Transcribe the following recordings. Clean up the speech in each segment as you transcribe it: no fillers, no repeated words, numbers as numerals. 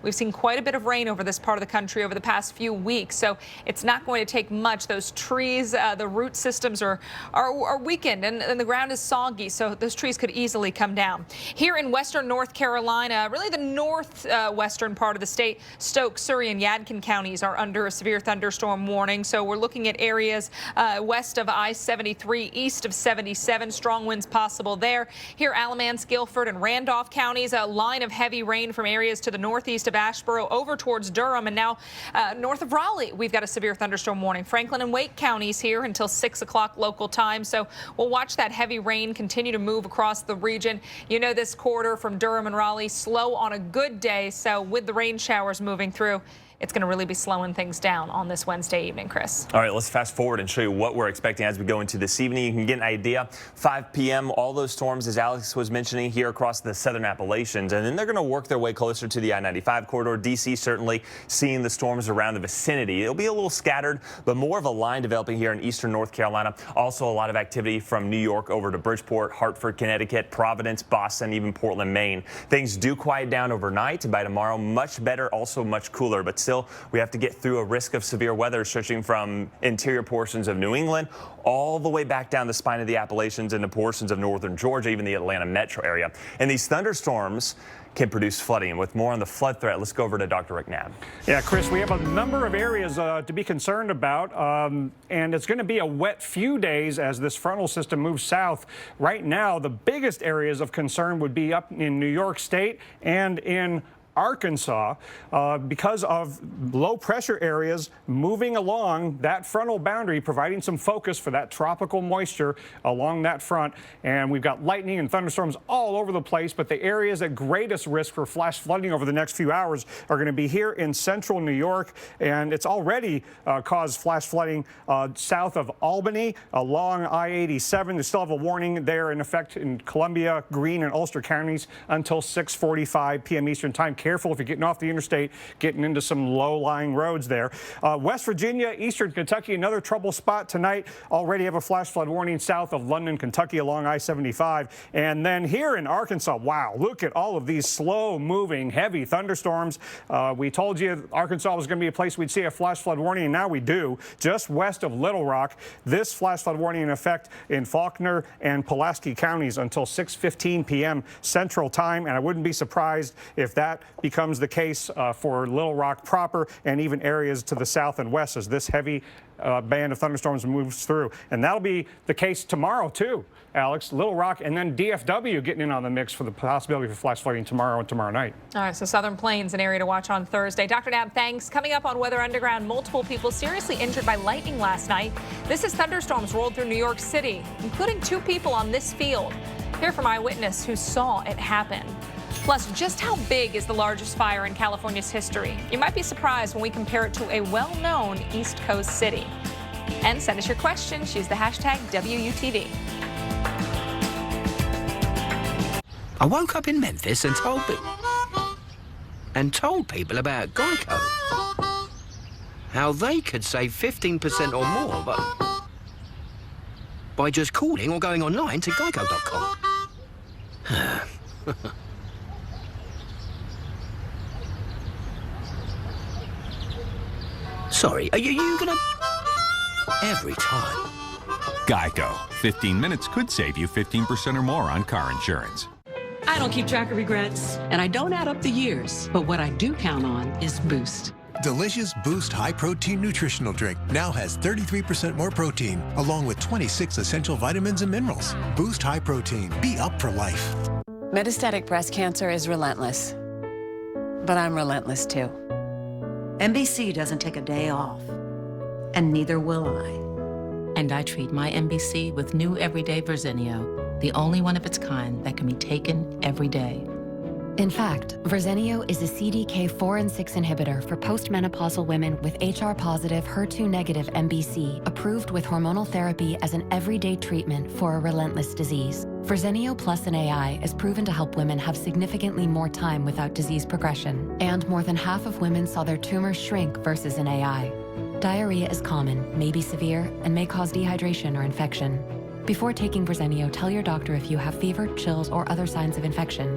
We've seen quite a bit of rain over this part of the country over the past few weeks, so it's not going to take much. Those trees, the root systems are weakened, and the ground is soggy, so those trees could easily come down. Here in western North Carolina, really the northwestern part of the state, Stokes, Surry, and Yadkin counties are under a severe thunderstorm warning. So we're looking at areas west of I-73, east of 77. Strong winds possible there. Here, Alamance, Guilford, and Randolph counties, a line of heavy rain from areas to the northeast of Asheboro over towards Durham, and now north of Raleigh, we've got a severe thunderstorm warning. Franklin and Wake counties here until 6 o'clock local time. So we'll watch that heavy rain continue to move across the region. You know, this corridor from Durham and Raleigh, slow on a good day. So with the rain showers moving through, it's going to really be slowing things down on this Wednesday evening, Chris. All right, let's fast forward and show you what we're expecting as we go into this evening. You can get an idea. 5 p.m., all those storms, as Alex was mentioning, here across the southern Appalachians, and then they're going to work their way closer to the I-95 corridor. D.C. certainly seeing the storms around the vicinity. It'll be a little scattered, but more of a line developing here in eastern North Carolina. Also, a lot of activity from New York over to Bridgeport, Hartford, Connecticut, Providence, Boston, even Portland, Maine. Things do quiet down overnight. By tomorrow, much better, also much cooler, but still, we have to get through a risk of severe weather stretching from interior portions of New England all the way back down the spine of the Appalachians into portions of northern Georgia, even the Atlanta metro area. And these thunderstorms can produce flooding. With more on the flood threat, let's go over to Dr. Rick Knabb. Yeah, Chris, we have a number of areas to be concerned about, and it's going to be a wet few days as this frontal system moves south. Right now, the biggest areas of concern would be up in New York State and in Arkansas because of low pressure areas moving along that frontal boundary, providing some focus for that tropical moisture along that front. And we've got lightning and thunderstorms all over the place, but the areas at greatest risk for flash flooding over the next few hours are going to be here in central New York, and it's already caused flash flooding south of Albany along I-87. They still have a warning there in effect in Columbia, Greene, and Ulster counties until 6:45 p.m. Eastern Time. Careful if you're getting off the interstate, getting into some low-lying roads there. West Virginia, eastern Kentucky, another trouble spot tonight. Already have a flash flood warning south of London, Kentucky along I-75. And then here in Arkansas, wow, look at all of these slow-moving, heavy thunderstorms. We told you Arkansas was going to be a place we'd see a flash flood warning, and now we do. Just west of Little Rock, this flash flood warning in effect in Faulkner and Pulaski counties until 6:15 p.m. Central Time. And I wouldn't be surprised if that becomes the case for Little Rock proper and even areas to the south and west as this heavy band of thunderstorms moves through. And that'll be the case tomorrow, too, Alex. Little Rock and then DFW getting in on the mix for the possibility for flash flooding tomorrow and tomorrow night. All right, so Southern Plains, an area to watch on Thursday. Dr. Knabb, thanks. Coming up on Weather Underground, multiple people seriously injured by lightning last night. This as thunderstorms rolled through New York City, including 2 people on this field. Hear from eyewitness who saw it happen. Plus, just how big is the largest fire in California's history? You might be surprised when we compare it to a well-known East Coast city. And send us your questions. Use the hashtag WUTV. I woke up in Memphis and told people about Geico. How they could save 15% or more by just calling or going online to geico.com. Sorry, are you gonna... Every time. Geico. 15 minutes could save you 15% or more on car insurance. I don't keep track of regrets, and I don't add up the years. But what I do count on is Boost. Delicious Boost high-protein nutritional drink now has 33% more protein, along with 26 essential vitamins and minerals. Boost High Protein. Be up for life. Metastatic breast cancer is relentless, but I'm relentless too. MBC doesn't take a day off, and neither will I. And I treat my MBC with new everyday Verzenio, the only one of its kind that can be taken every day. In fact, Verzenio is a CDK4 and 6 inhibitor for postmenopausal women with HR-positive, HER2-negative MBC, approved with hormonal therapy as an everyday treatment for a relentless disease. Verzenio plus an AI is proven to help women have significantly more time without disease progression, and more than half of women saw their tumors shrink versus an AI. Diarrhea is common, may be severe, and may cause dehydration or infection. Before taking Verzenio, tell your doctor if you have fever, chills, or other signs of infection.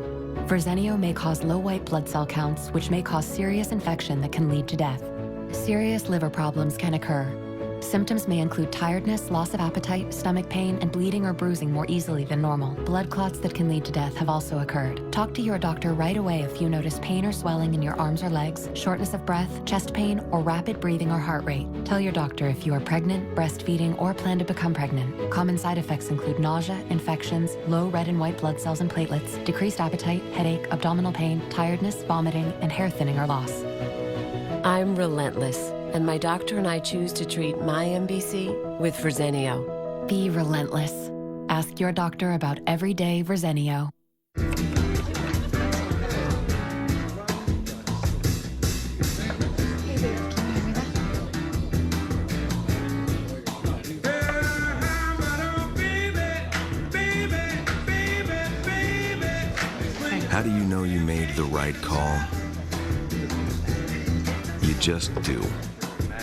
Verzenio may cause low white blood cell counts, which may cause serious infection that can lead to death. Serious liver problems can occur. Symptoms may include tiredness, loss of appetite, stomach pain, and bleeding or bruising more easily than normal. Blood clots that can lead to death have also occurred. Talk to your doctor right away if you notice pain or swelling in your arms or legs, shortness of breath, chest pain, or rapid breathing or heart rate. Tell your doctor if you are pregnant, breastfeeding, or plan to become pregnant. Common side effects include nausea, infections, low red and white blood cells and platelets, decreased appetite, headache, abdominal pain, tiredness, vomiting, and hair thinning or loss. I'm relentless, and my doctor and I choose to treat my MBC with Verzenio. Be relentless. Ask your doctor about everyday Verzenio. How do you know you made the right call? You just do.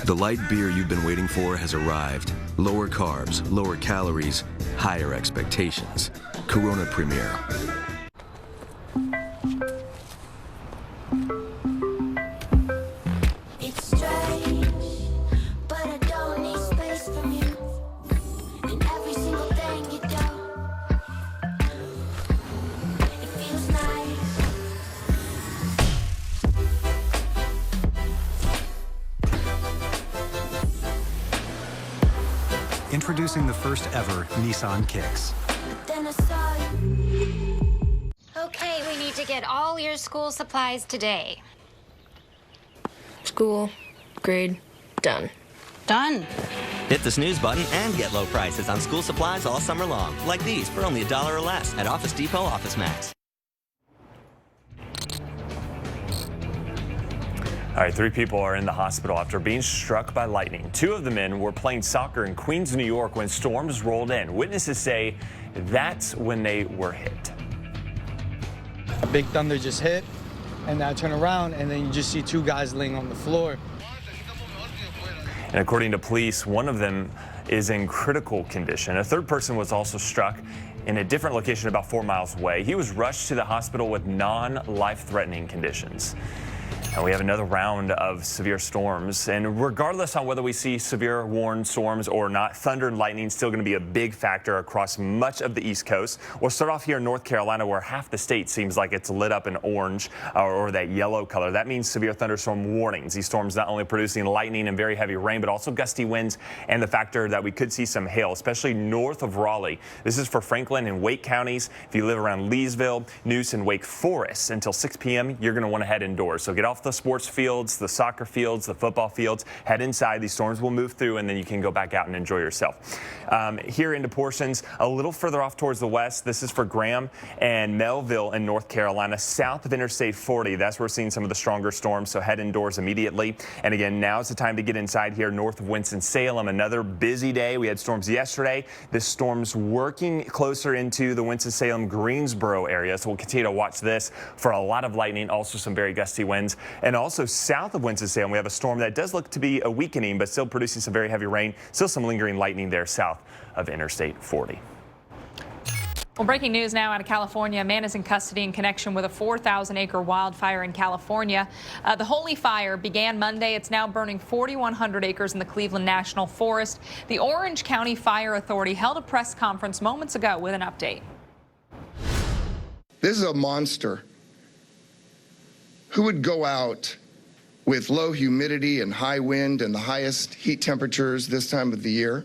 The light beer you've been waiting for has arrived. Lower carbs, lower calories, higher expectations. Corona Premier. It's strange, but I don't need space from you. And every single thing you do, it feels nice. Introducing the first ever Nissan Kicks. Then I saw you. Okay, we need to get all your school supplies today. School, grade, done. Done. Hit the snooze button and get low prices on school supplies all summer long, like these for only $1 or less at Office Depot Office Max. All right, 3 people are in the hospital after being struck by lightning. 2 of the men were playing soccer in Queens, New York when storms rolled in. Witnesses say that's when they were hit. A big thunder just hit, and I turn around, and then you just see 2 guys laying on the floor. And according to police, one of them is in critical condition. A 3rd person was also struck in a different location about 4 miles away. He was rushed to the hospital with non-life-threatening conditions. And we have another round of severe storms. And regardless on whether we see severe warned storms or not, thunder and lightning is still going to be a big factor across much of the East Coast. We'll start off here in North Carolina, where half the state seems like it's lit up in orange or that yellow color. That means severe thunderstorm warnings. These storms not only producing lightning and very heavy rain, but also gusty winds and the factor that we could see some hail, especially north of Raleigh. This is for Franklin and Wake counties. If you live around Leesville, Neuse, and Wake Forest, until 6 p.m., you're going to want to head indoors. So get off the sports fields, the soccer fields, the football fields, head inside. These storms will move through, and then you can go back out and enjoy yourself. Here into portions a little further off towards the west. This is for Graham and Melville in North Carolina, south of Interstate 40. That's where we're seeing some of the stronger storms, so head indoors immediately. And again, now's the time to get inside here north of Winston-Salem. Another busy day. We had storms yesterday. This storm's working closer into the Winston-Salem, Greensboro area, so we'll continue to watch this for a lot of lightning, also some very gusty winds. And also south of Winston-Salem, we have a storm that does look to be a weakening, but still producing some very heavy rain. Still some lingering lightning there south of Interstate 40. Well, breaking news now out of California. A man is in custody in connection with a 4,000-acre wildfire in California. The Holy Fire began Monday. It's now burning 4,100 acres in the Cleveland National Forest. The Orange County Fire Authority held a press conference moments ago with an update. This is a monster. Who would go out with low humidity and high wind and the highest heat temperatures this time of the year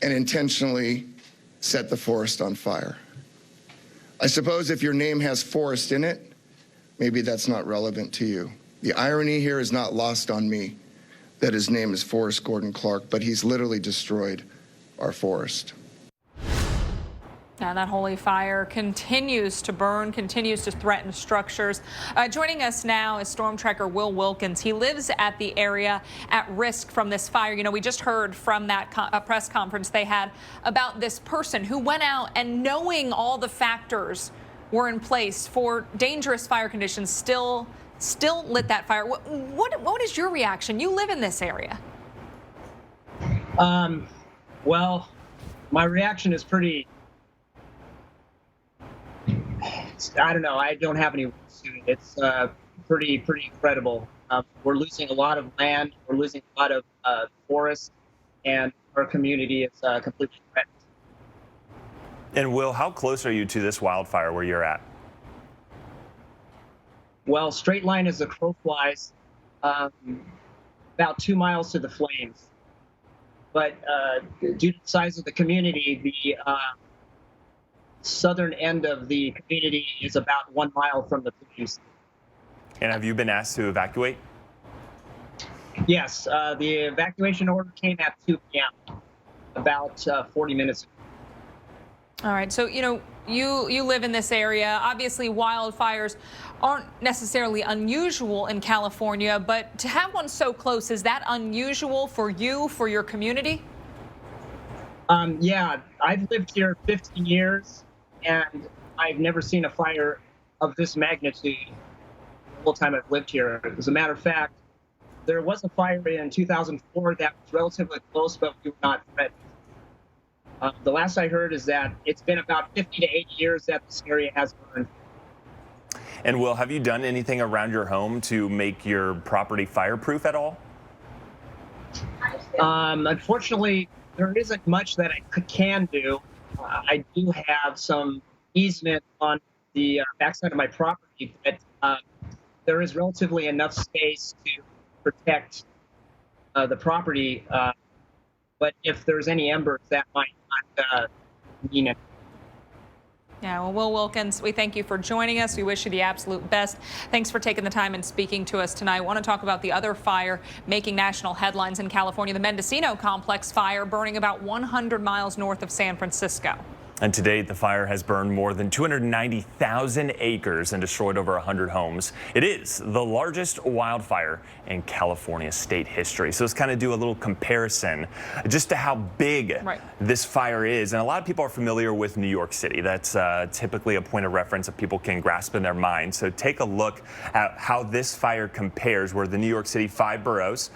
and intentionally set the forest on fire? I suppose if your name has forest in it, maybe that's not relevant to you. The irony here is not lost on me that his name is Forrest Gordon Clark, but he's literally destroyed our forest. Now that holy fire continues to burn, continues to threaten structures. Joining us now is storm tracker Will Wilkins. He lives at the area at risk from this fire. You know, we just heard from that press conference they had about this person who went out and, knowing all the factors were in place for dangerous fire conditions, still lit that fire. What is your reaction? You live in this area. Well, my reaction is pretty I don't know. I don't have any words to it. It's pretty incredible. We're losing a lot of land. We're losing a lot of forests, and our community is completely threatened. And Will, how close are you to this wildfire where you're at? Well, straight line as the crow flies, about 2 miles to the flames. But due to the size of the community, the southern end of the community is about 1 mile from the flames. And have you been asked to evacuate? Yes, the evacuation order came at 2 p.m., about 40 minutes ago. All right, so you live in this area. Obviously, wildfires aren't necessarily unusual in California, but to have one so close, is that unusual for you, for your community? Yeah, I've lived here 15 years, and I've never seen a fire of this magnitude the whole time I've lived here. As a matter of fact, there was a fire in 2004 that was relatively close, but we were not threatened. The last I heard is that it's been about 50 to 80 years that this area has burned. And Will, have you done anything around your home to make your property fireproof at all? Unfortunately, there isn't much that I can do. I do have some easement on the backside of my property, but there is relatively enough space to protect the property. But if there's any embers, that might not mean it. Yeah, well, Will Wilkins, we thank you for joining us. We wish you the absolute best. Thanks for taking the time and speaking to us tonight. I want to talk about the other fire making national headlines in California, the Mendocino Complex fire burning about 100 miles north of San Francisco. And to date, the fire has burned more than 290,000 acres and destroyed over 100 homes. It is the largest wildfire in California state history. So let's kind of do a little comparison just to how big this fire is. And a lot of people are familiar with New York City. That's typically a point of reference that people can grasp in their mind. So take a look at how this fire compares, where the New York City 5 boroughs,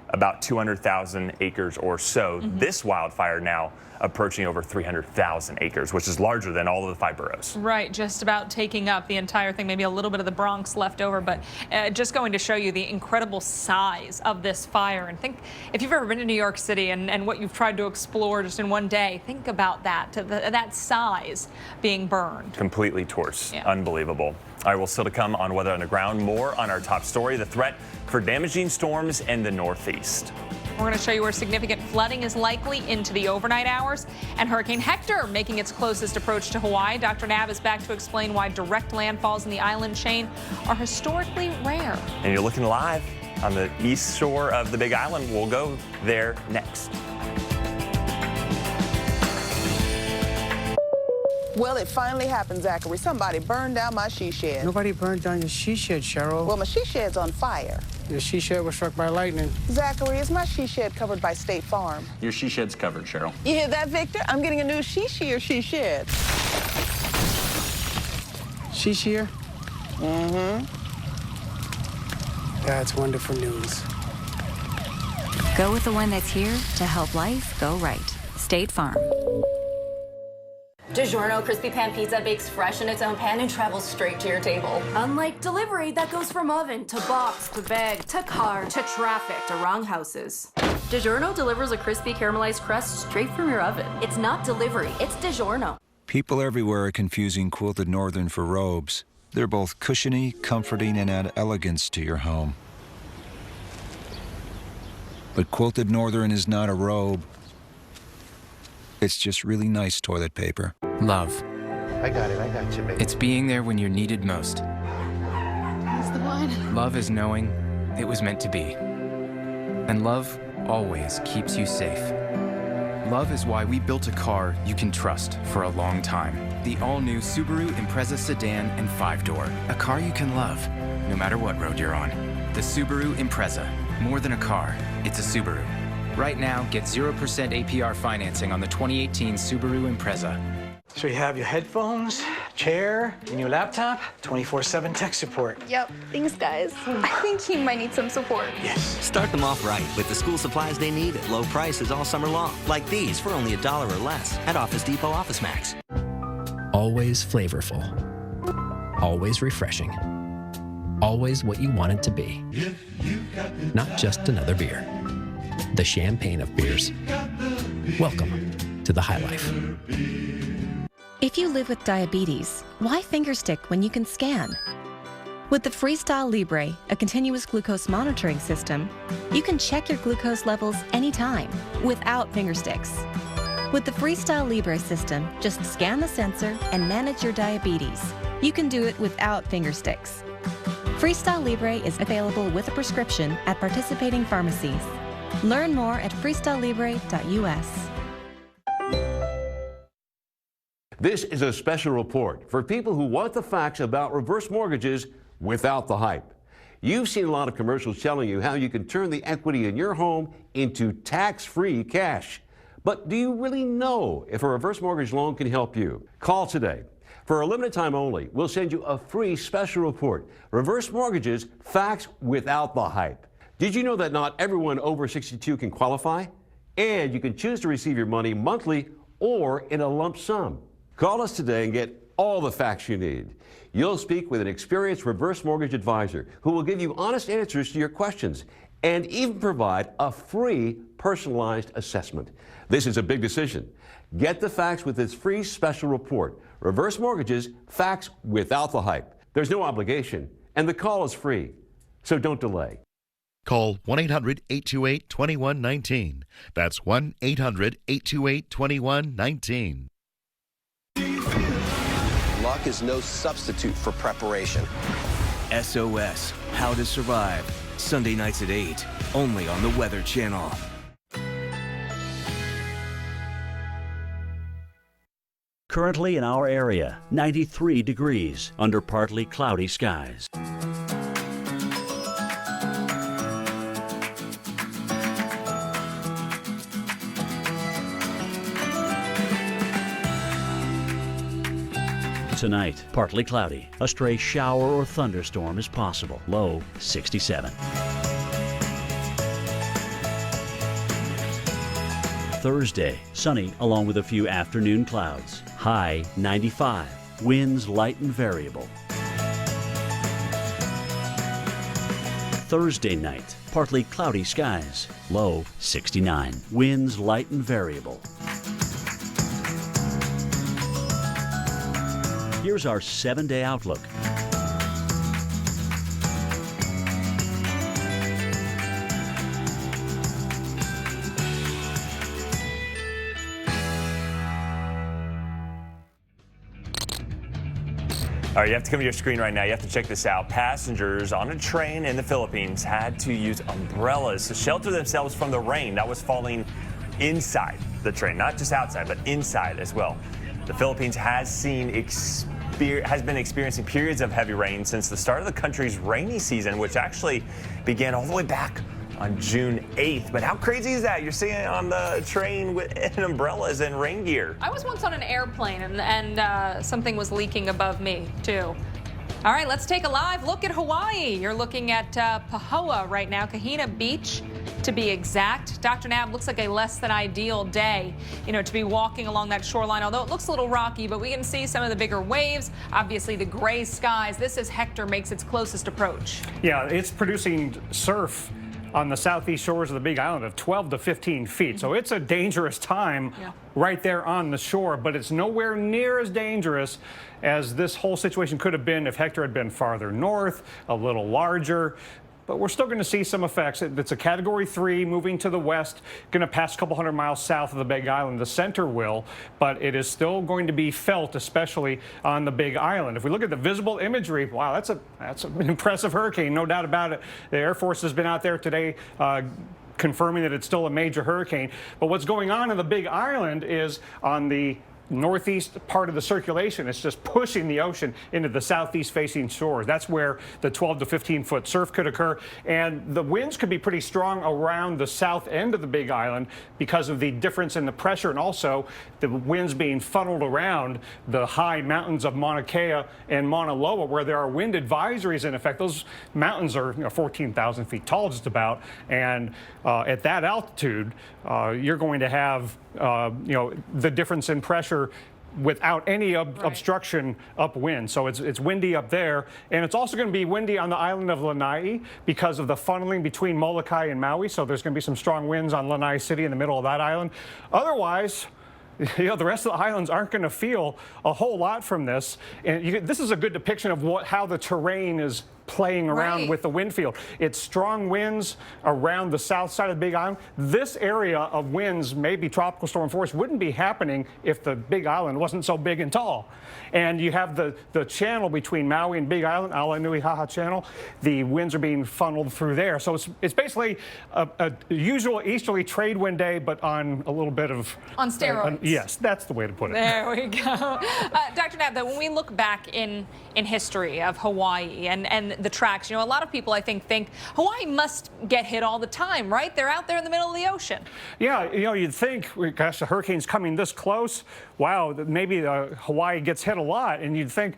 about 200,000 acres or so. This wildfire now approaching over 300,000 acres, which is larger than all of the 5 boroughs. Right, just about taking up the entire thing, maybe a little bit of the Bronx left over, but just going to show you the incredible size of this fire. And think, if you've ever been to New York City and what you've tried to explore just in one day, think about that, that size being burned. Completely torched. Unbelievable. All right, well, still to come on Weather Underground, more on our top story, the threat for damaging storms in the Northeast. We're going to show you where significant flooding is likely into the overnight hours, and Hurricane Hector making its closest approach to Hawaii. Dr. Nab is back to explain why direct landfalls in the island chain are historically rare. And you're looking live on the east shore of the Big Island. We'll go there next. Well, it finally happened, Zachary. Somebody burned down my she shed. Nobody burned down your she shed, Cheryl. Well, my she shed's on fire. Your she shed was struck by lightning. Zachary, is my she shed covered by State Farm? Your she shed's covered, Cheryl. You hear that, Victor? I'm getting a new she shear she shed. She shear? Mm-hmm. That's wonderful news. Go with the one that's here to help life go right. State Farm. DiGiorno crispy pan pizza bakes fresh in its own pan and travels straight to your table. Unlike delivery that goes from oven to box to bag to car to traffic to wrong houses. DiGiorno delivers a crispy caramelized crust straight from your oven. It's not delivery, it's DiGiorno. People everywhere are confusing Quilted Northern for robes. They're both cushiony, comforting, and add elegance to your home. But Quilted Northern is not a robe. It's just really nice toilet paper. Love. I got you, baby. It's being there when you're needed most. That's the one. Love is knowing it was meant to be. And love always keeps you safe. Love is why we built a car you can trust for a long time. The all-new Subaru Impreza sedan and 5-door. A car you can love, no matter what road you're on. The Subaru Impreza. More than a car, it's a Subaru. Right now, get 0% APR financing on the 2018 Subaru Impreza. So you have your headphones, chair, your new laptop, 24/7 tech support. Yep, thanks guys. I think he might need some support. Yes. Start them off right with the school supplies they need at low prices all summer long. Like these for only $1 or less at Office Depot Office Max. Always flavorful. always refreshing. Always what you want it to be. Not just another beer. The champagne of beers. Welcome to the High Life. If you live with diabetes, why fingerstick when you can scan? With the Freestyle Libre, a continuous glucose monitoring system, you can check your glucose levels anytime without fingersticks. With the Freestyle Libre system, just scan the sensor and manage your diabetes. You can do it without fingersticks. Freestyle Libre is available with a prescription at participating pharmacies. Learn more at freestylelibre.us. This is a special report for people who want the facts about reverse mortgages without the hype. You've seen a lot of commercials telling you how you can turn the equity in your home into tax-free cash. But do you really know if a reverse mortgage loan can help you? Call today. For a limited time only, we'll send you a free special report, Reverse Mortgages, Facts Without the Hype. Did you know that not everyone over 62 can qualify? And you can choose to receive your money monthly or in a lump sum. Call us today and get all the facts you need. You'll speak with an experienced reverse mortgage advisor who will give you honest answers to your questions and even provide a free personalized assessment. This is a big decision. Get the facts with this free special report, Reverse Mortgages, Facts Without the Hype. There's no obligation, and the call is free, so don't delay. Call 1-800-828-2119. That's 1-800-828-2119. Luck is no substitute for preparation. SOS, How to Survive. Sunday nights at 8, only on the Weather Channel. Currently in our area, 93 degrees under partly cloudy skies. Tonight, partly cloudy. A stray shower or thunderstorm is possible. Low 67. Thursday, sunny along with a few afternoon clouds. High 95. Winds light and variable. Thursday night, partly cloudy skies. Low 69. Winds light and variable. Here's our 7-day outlook. All right, you have to come to your screen right now. You have to check this out. Passengers on a train in the Philippines had to use umbrellas to shelter themselves from the rain that was falling inside the train, not just outside, but inside as well. The Philippines has been experiencing periods of heavy rain since the start of the country's rainy season, which actually began all the way back on June 8th. But how crazy is that? You're sitting on the train with umbrellas and rain gear. I was once on an airplane and something was leaking above me too. All right, let's take a live look at Hawaii. You're looking at Pahoa right now, Kahina Beach to be exact. Dr. Nab, looks like a less than ideal day, to be walking along that shoreline, although it looks a little rocky, but we can see some of the bigger waves, obviously the gray skies. This is Hector makes its closest approach. Yeah, it's producing surf on the southeast shores of the Big Island of 12 to 15 feet. So it's a dangerous time right there on the shore, but it's nowhere near as dangerous as this whole situation could have been if Hector had been farther north, a little larger. But we're still going to see some effects. It's a Category 3 moving to the west, going to pass a couple hundred miles south of the Big Island. The center will, but it is still going to be felt, especially on the Big Island. If we look at the visible imagery, wow, that's an impressive hurricane, no doubt about it. The Air Force has been out there today confirming that it's still a major hurricane. But what's going on in the Big Island is on the northeast part of the circulation. It's just pushing the ocean into the southeast facing shores. That's where the 12 to 15 foot surf could occur. And the winds could be pretty strong around the south end of the Big Island because of the difference in the pressure and also the winds being funneled around the high mountains of Mauna Kea and Mauna Loa, where there are wind advisories in effect. Those mountains are 14,000 feet tall just about. And at that altitude, you're going to have the difference in pressure without any obstruction upwind. So it's windy up there, and it's also going to be windy on the island of Lanai because of the funneling between Molokai and Maui. So there's going to be some strong winds on Lanai City in the middle of that island. Otherwise, the rest of the islands aren't going to feel a whole lot from this. And this is a good depiction of how the terrain is playing around with the wind field. It's strong winds around the south side of the Big Island. This area of winds, maybe tropical storm force, wouldn't be happening if the Big Island wasn't so big and tall. And you have the channel between Maui and Big Island, Ala Nui Haha Channel. The winds are being funneled through there. So it's basically a usual easterly trade wind day, but on a little bit of... On steroids. Yes, that's the way to put it. There we go. Dr. Knapp, when we look back in history of Hawaii and the tracks, a lot of people, I think Hawaii must get hit all the time, right? They're out there in the middle of the ocean. Yeah, you'd think, gosh, the hurricane's coming this close. Wow, maybe Hawaii gets hit a lot, and you'd think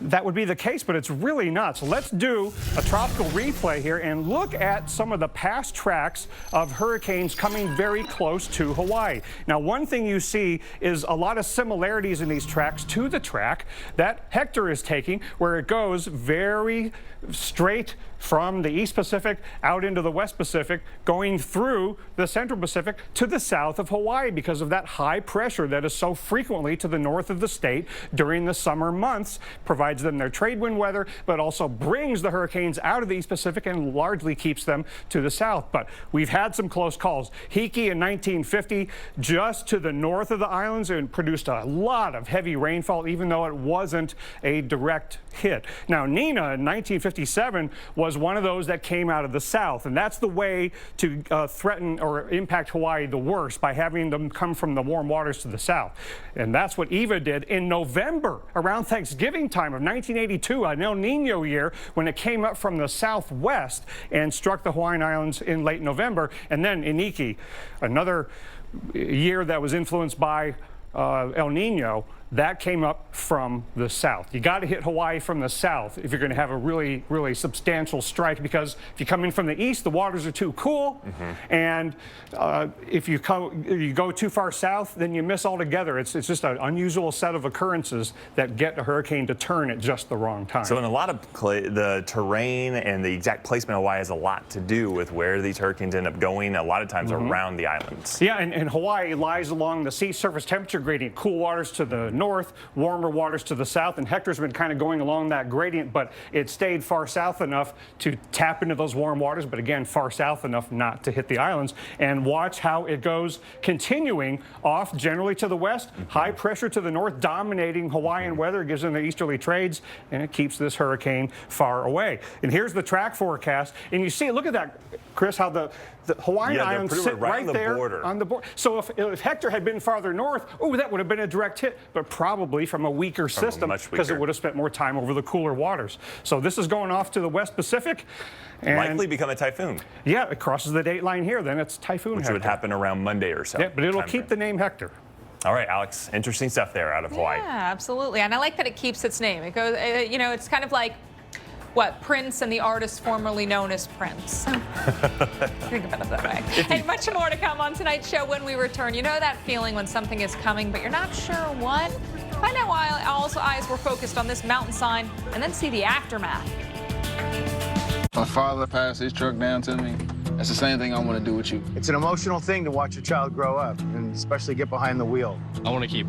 that would be the case, but it's really not. So let's do a tropical replay here and look at some of the past tracks of hurricanes coming very close to Hawaii. Now, one thing you see is a lot of similarities in these tracks to the track that Hector is taking, where it goes very straight from the East Pacific out into the West Pacific, going through the Central Pacific to the south of Hawaii because of that high pressure that is so frequently to the north of the state during the summer months, provides them their trade wind weather, but also brings the hurricanes out of the East Pacific and largely keeps them to the south. But we've had some close calls. Hiki in 1950, just to the north of the islands, and produced a lot of heavy rainfall, even though it wasn't a direct hit. Now, Nina in 1957 was one of those that came out of the south, and that's the way to threaten or impact Hawaii the worst, by having them come from the warm waters to the south. And that's what Eva did in November, around Thanksgiving time of 1982, an El Nino year, when it came up from the southwest and struck the Hawaiian Islands in late November. And then Iniki, another year that was influenced by El Nino, that came up from the south. You got to hit Hawaii from the south if you're going to have a really, really substantial strike, because if you come in from the east, the waters are too cool, and if you go too far south, then you miss altogether. It's just an unusual set of occurrences that get a hurricane to turn at just the wrong time. So in a lot of the terrain and the exact placement of Hawaii has a lot to do with where these hurricanes end up going, a lot of times around the islands. Yeah, and Hawaii lies along the sea surface temperature gradient, cool waters to the north, warmer waters to the south, and Hector's been kind of going along that gradient, but it stayed far south enough to tap into those warm waters, but again, far south enough not to hit the islands. And watch how it goes, continuing off generally to the west, high pressure to the north, dominating Hawaiian weather, gives them the easterly trades, and it keeps this hurricane far away. And here's the track forecast, and you see, look at that, Chris, how the Hawaiian Islands sit right there on the border. So if Hector had been farther north, that would have been a direct hit, but probably from a weaker system, because it would have spent more time over the cooler waters. So this is going off to the West Pacific. And likely become a typhoon. Yeah, it crosses the date line here, then it's Typhoon Hector. Which would happen around Monday or so. Yeah, but it'll keep the name Hector. All right, Alex, interesting stuff there out of Hawaii. Yeah, absolutely. And I like that it keeps its name. It goes, it's kind of like Prince and the artist formerly known as Prince. Think about it that way. And much more to come on tonight's show when we return. You know that feeling when something is coming, but you're not sure what? Find out why also eyes were focused on this mountain sign, and then see the aftermath. My father passed his truck down to me. That's the same thing I want to do with you. It's an emotional thing to watch your child grow up, and especially get behind the wheel. I want to keep,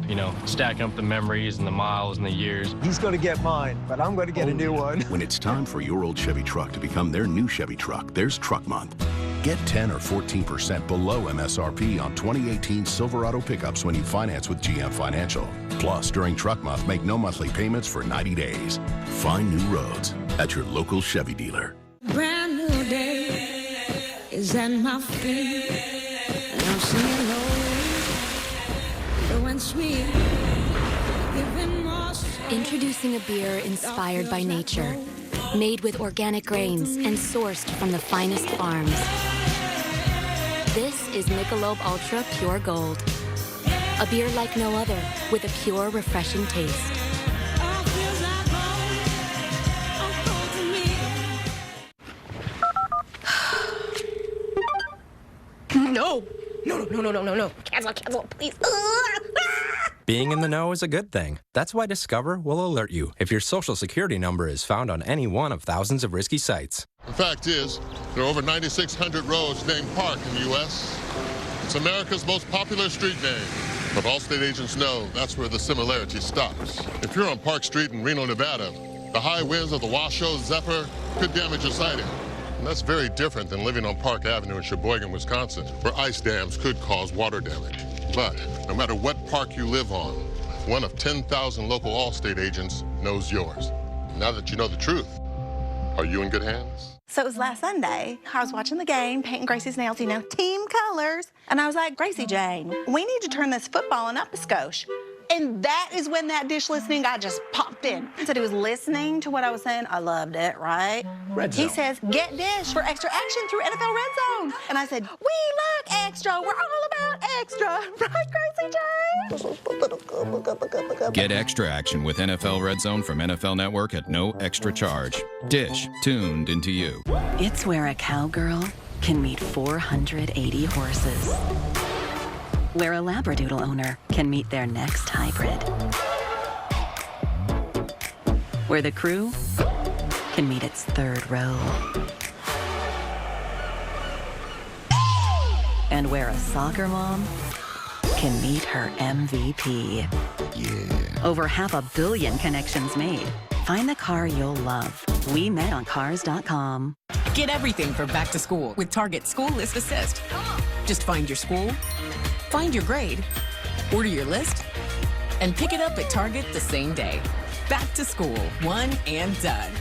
stacking up the memories and the miles and the years. He's going to get mine, but I'm going to get a new one. When it's time for your old Chevy truck to become their new Chevy truck, there's Truck Month. Get 10 or 14% below MSRP on 2018 Silverado pickups when you finance with GM Financial. Plus, during Truck Month, make no monthly payments for 90 days. Find new roads at your local Chevy dealer. Brand new day is at my feet, and I'm singing low, and sweet. Introducing a beer inspired by nature, made with organic grains and sourced from the finest farms. This is Michelob Ultra Pure Gold, a beer like no other, with a pure, refreshing taste. No. Cancel, please. Being in the know is a good thing. That's why Discover will alert you if your social security number is found on any one of thousands of risky sites. The fact is, there are over 9,600 roads named Park in the U.S. It's America's most popular street name. But all state agents know that's where the similarity stops. If you're on Park Street in Reno, Nevada, the high winds of the Washoe Zephyr could damage your sighting. And that's very different than living on Park Avenue in Sheboygan, Wisconsin, where ice dams could cause water damage. But no matter what park you live on, one of 10,000 local Allstate agents knows yours. Now that you know the truth, are you in good hands? So it was last Sunday. I was watching the game, painting Gracie's nails, you know, team colors. And I was like, Gracie Jane, we need to turn this footballing up a skosh. And that is when that dish listening guy just popped in. He said he was listening to what I was saying. I loved it, right? Red Zone. He says, get Dish for extra action through NFL Red Zone. And I said, we like extra. We're all about extra. Right, Gracie Jane? Get extra action with NFL Red Zone from NFL Network at no extra charge. Dish, tuned into you. It's where a cowgirl can meet 480 horses. Where a Labradoodle owner can meet their next hybrid. Where the crew can meet its third row. And where a soccer mom can meet her MVP. Yeah. Over 500 million connections made. Find the car you'll love. We met on cars.com. Get everything for back to school with Target School List Assist. Just find your school, find your grade, order your list, and pick it up at Target the same day. Back to school, one and done.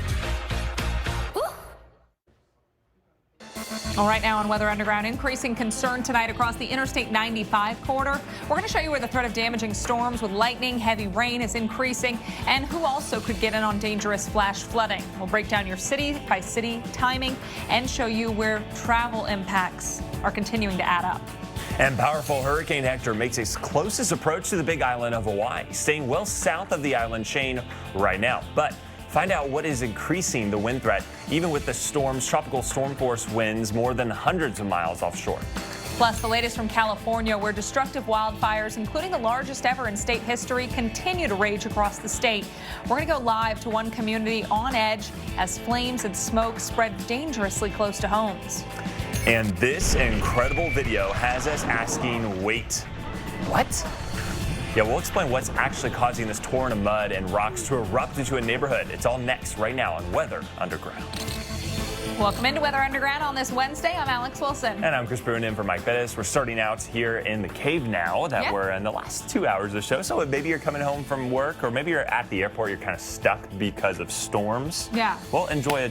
All right, now on Weather Underground, increasing concern tonight across the Interstate 95 corridor. We're going to show you where the threat of damaging storms with lightning, heavy rain is increasing, and who also could get in on dangerous flash flooding. We'll break down your city by city timing and show you where travel impacts are continuing to add up. And powerful Hurricane Hector makes its closest approach to the big island of Hawaii, staying well south of the island chain right now. But find out what is increasing the wind threat, even with the storm's tropical storm force winds more than hundreds of miles offshore. Plus, the latest from California, where destructive wildfires, including the largest ever in state history, continue to rage across the state. We're going to go live to one community on edge as flames and smoke spread dangerously close to homes. And this incredible video has us asking, wait, what? Yeah, we'll explain what's actually causing this torrent of mud and rocks to erupt into a neighborhood. It's all next right now on Weather Underground. Welcome into Weather Underground on this Wednesday. I'm Alex Wilson. And I'm Chris Bruin in for Mike Bettis. We're starting out here in the cave now that we're in the last 2 hours of the show. So maybe you're coming home from work or maybe you're at the airport. You're kind of stuck because of storms. Yeah. Well, enjoy a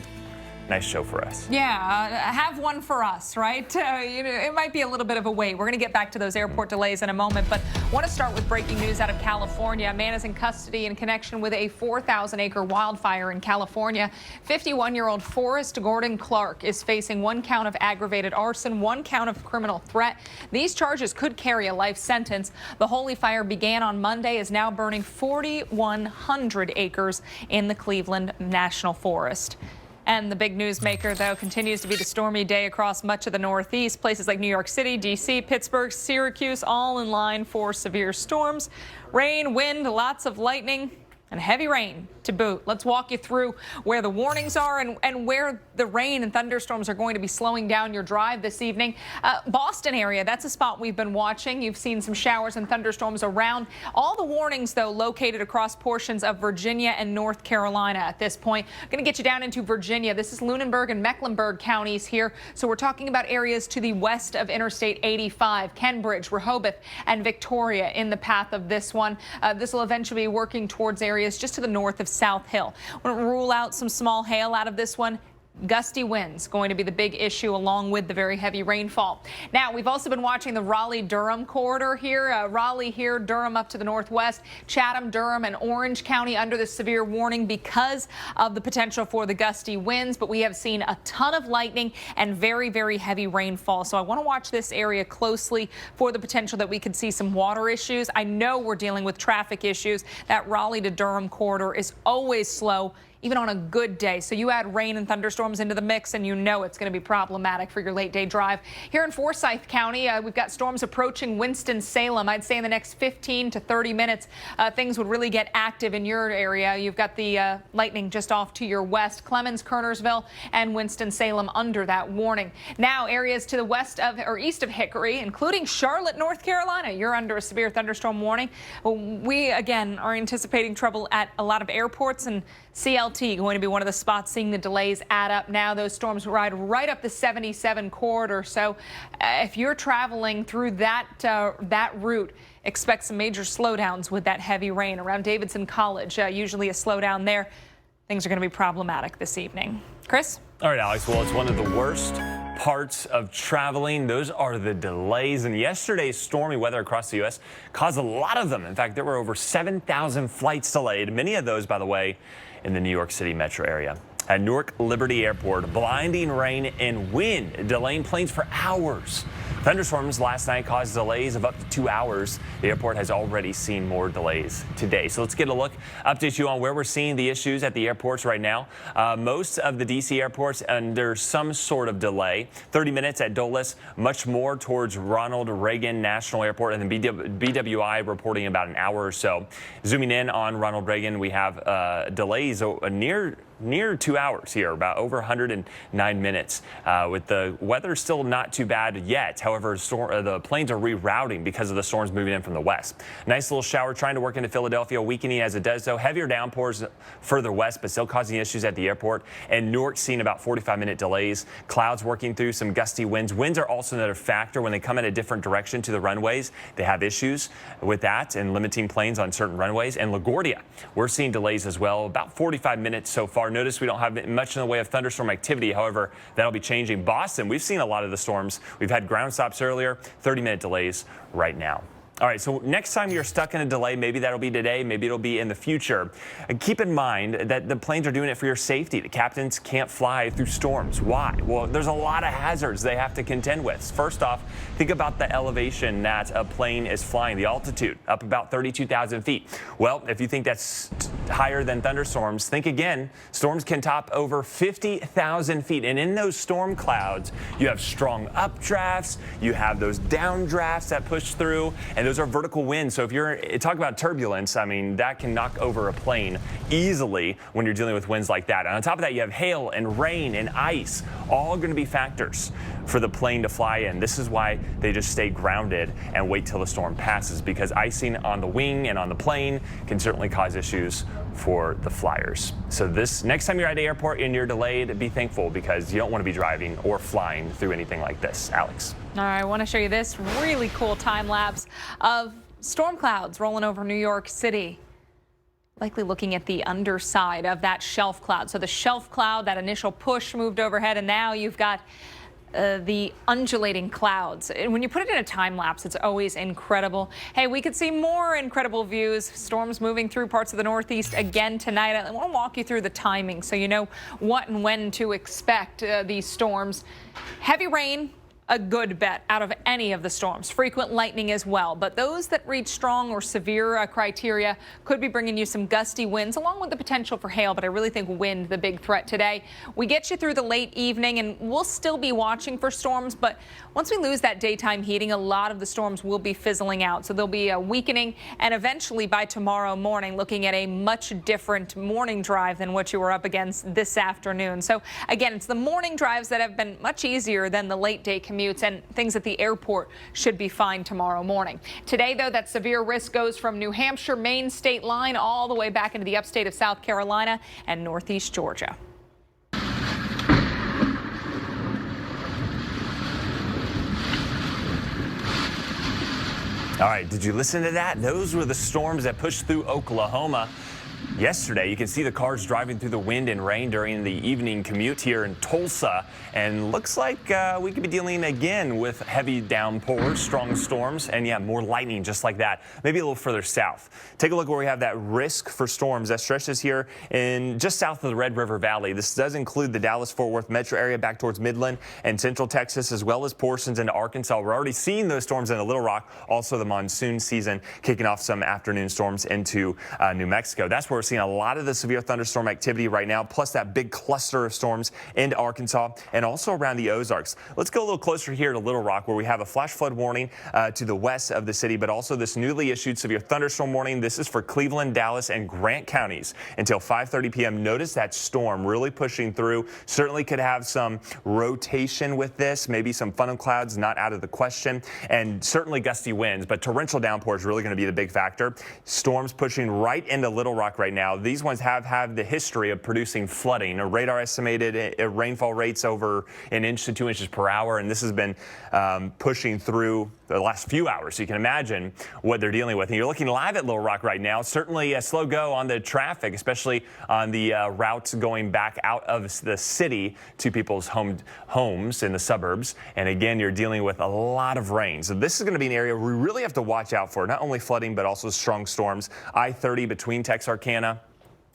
nice show for us. Yeah, have one for us, right? You know, it might be a little bit of a wait. We're going to get back to those airport delays in a moment, but want to start with breaking news out of California. A man is in custody in connection with a 4,000-acre wildfire in California. 51-year-old Forrest Gordon Clark is facing 1 count of aggravated arson, 1 count of criminal threat. These charges could carry a life sentence. The holy fire began on Monday, is now burning 4,100 acres in the Cleveland National Forest. And the big news maker, though, continues to be the stormy day across much of the Northeast. Places like New York City, D.C., Pittsburgh, Syracuse, all in line for severe storms. Rain, wind, lots of lightning, and heavy rain to boot. Let's walk you through where the warnings are and where the rain and thunderstorms are going to be slowing down your drive this evening. Boston area, that's a spot we've been watching. You've seen some showers and thunderstorms around. All the warnings, though, located across portions of Virginia and North Carolina at this point. Going to get you down into Virginia. This is Lunenburg and Mecklenburg counties here. So we're talking about areas to the west of Interstate 85, Kenbridge, Rehoboth, and Victoria in the path of this one. This will eventually be working towards areas just to the north of South Hill. We're going to rule out some small hail out of this one. Gusty winds going to be the big issue along with the very heavy rainfall. Now, we've also been watching the Raleigh-Durham corridor here. Raleigh here, Durham up to the northwest, Chatham, Durham, and Orange County under the severe warning because of the potential for the gusty winds. But we have seen a ton of lightning and very, very heavy rainfall. So I want to watch this area closely for the potential that we could see some water issues. I know we're dealing with traffic issues. That Raleigh to Durham corridor is always slow, even on a good day. So you add rain and thunderstorms into the mix and you know it's going to be problematic for your late day drive. Here in Forsyth County, we've got storms approaching Winston-Salem. I'd say in the next 15 to 30 minutes, things would really get active in your area. You've got the lightning just off to your west, Clemens, Kernersville, and Winston-Salem under that warning. Now areas to the west of or east of Hickory, including Charlotte, North Carolina, you're under a severe thunderstorm warning. We again are anticipating trouble at a lot of airports, and CLT going to be one of the spots seeing the delays add up now. Those storms ride right up the 77 corridor. So if you're traveling through that route, expect some major slowdowns with that heavy rain around Davidson College. Usually a slowdown there. Things are going to be problematic this evening. Chris? All right, Alex. Well, it's one of the worst parts of traveling. Those are the delays. And yesterday's stormy weather across the U.S. caused a lot of them. In fact, there were over 7,000 flights delayed. Many of those, by the way, in the New York City metro area. At Newark Liberty Airport, blinding rain and wind delaying planes for hours. Thunderstorms last night caused delays of up to 2 hours. The airport has already seen more delays today. So let's get a look, update you on where we're seeing the issues at the airports right now. Most of the D.C. airports under some sort of delay. 30 minutes at Dulles, much more towards Ronald Reagan National Airport, and then BWI reporting about an hour or so. Zooming in on Ronald Reagan, we have delays near 2 hours here, about over 109 minutes. With the weather still not too bad yet. However, the planes are rerouting because of the storms moving in from the west. Nice little shower trying to work into Philadelphia, weakening as it does so. Heavier downpours further west, but still causing issues at the airport. And Newark seeing about 45-minute delays. Clouds working through, some gusty winds. Winds are also another factor when they come in a different direction to the runways. They have issues with that and limiting planes on certain runways. And LaGuardia, we're seeing delays as well, about 45 minutes so far. Notice we don't have much in the way of thunderstorm activity. However, that'll be changing. Boston, we've seen a lot of the storms. We've had ground stops earlier, 30-minute delays right now. All right, so next time you're stuck in a delay, maybe that'll be today, maybe it'll be in the future. And keep in mind that the planes are doing it for your safety. The captains can't fly through storms. Why? Well, there's a lot of hazards they have to contend with. First off, think about the elevation that a plane is flying, the altitude, up about 32,000 feet. Well, if you think that's higher than thunderstorms, think again. Storms can top over 50,000 feet. And in those storm clouds, you have strong updrafts, you have those downdrafts that push through, and those are vertical winds. So if you're talk about turbulence, I mean, that can knock over a plane easily when you're dealing with winds like that. And on top of that, you have hail and rain and ice, all going to be factors for the plane to fly in. This is why they just stay grounded and wait till the storm passes, because icing on the wing and on the plane can certainly cause issues for the flyers. So this next time you're at the airport and you're delayed, be thankful, because you don't want to be driving or flying through anything like this. Alex. All right, I want to show you this really cool time lapse of storm clouds rolling over New York City. Likely looking at the underside of that shelf cloud. So the shelf cloud, that initial push moved overhead, and now you've got the undulating clouds. And when you put it in a time lapse, it's always incredible. Hey, we could see more incredible views. Storms moving through parts of the Northeast again tonight. I want to walk you through the timing so you know what and when to expect these storms. Heavy rain, a good bet out of any of the storms. Frequent lightning as well, but those that reach strong or severe criteria could be bringing you some gusty winds along with the potential for hail, but I really think wind the big threat today. We get you through the late evening and we'll still be watching for storms, but once we lose that daytime heating, a lot of the storms will be fizzling out. So there'll be a weakening, and eventually by tomorrow morning, looking at a much different morning drive than what you were up against this afternoon. So again, it's the morning drives that have been much easier than the late day commutes, and things at the airport should be fine tomorrow morning. Today, though, that severe risk goes from New Hampshire, Maine state line all the way back into the upstate of South Carolina and northeast Georgia. All right, did you listen to that? Those were the storms that pushed through Oklahoma yesterday. You can see the cars driving through the wind and rain during the evening commute here in Tulsa. And looks like we could be dealing again with heavy downpours, strong storms, and yeah, more lightning just like that. Maybe a little further south. Take a look where we have that risk for storms that stretches here in just south of the Red River Valley. This does include the Dallas-Fort Worth metro area back towards Midland and central Texas, as well as portions into Arkansas. We're already seeing those storms into Little Rock. Also the monsoon season kicking off some afternoon storms into New Mexico. That's where we're seeing a lot of the severe thunderstorm activity right now, plus that big cluster of storms into Arkansas and also around the Ozarks. Let's go a little closer here to Little Rock, where we have a flash flood warning to the west of the city, but also this newly issued severe thunderstorm warning. This is for Cleveland, Dallas, and Grant counties until 5:30 p.m. Notice that storm really pushing through. Certainly could have some rotation with this, maybe some funnel clouds, not out of the question, and certainly gusty winds, but torrential downpour is really going to be the big factor. Storms pushing right into Little Rock right now. These ones have had the history of producing flooding. A radar estimated rainfall rates over 1 inch to 2 inches per hour, and this has been pushing through the last few hours. So you can imagine what they're dealing with. And you're looking live at Little Rock right now. Certainly a slow go on the traffic, especially on the routes going back out of the city to people's homes in the suburbs. And again, you're dealing with a lot of rain. So this is going to be an area we really have to watch out for, not only flooding, but also strong storms. I-30 between Texarkana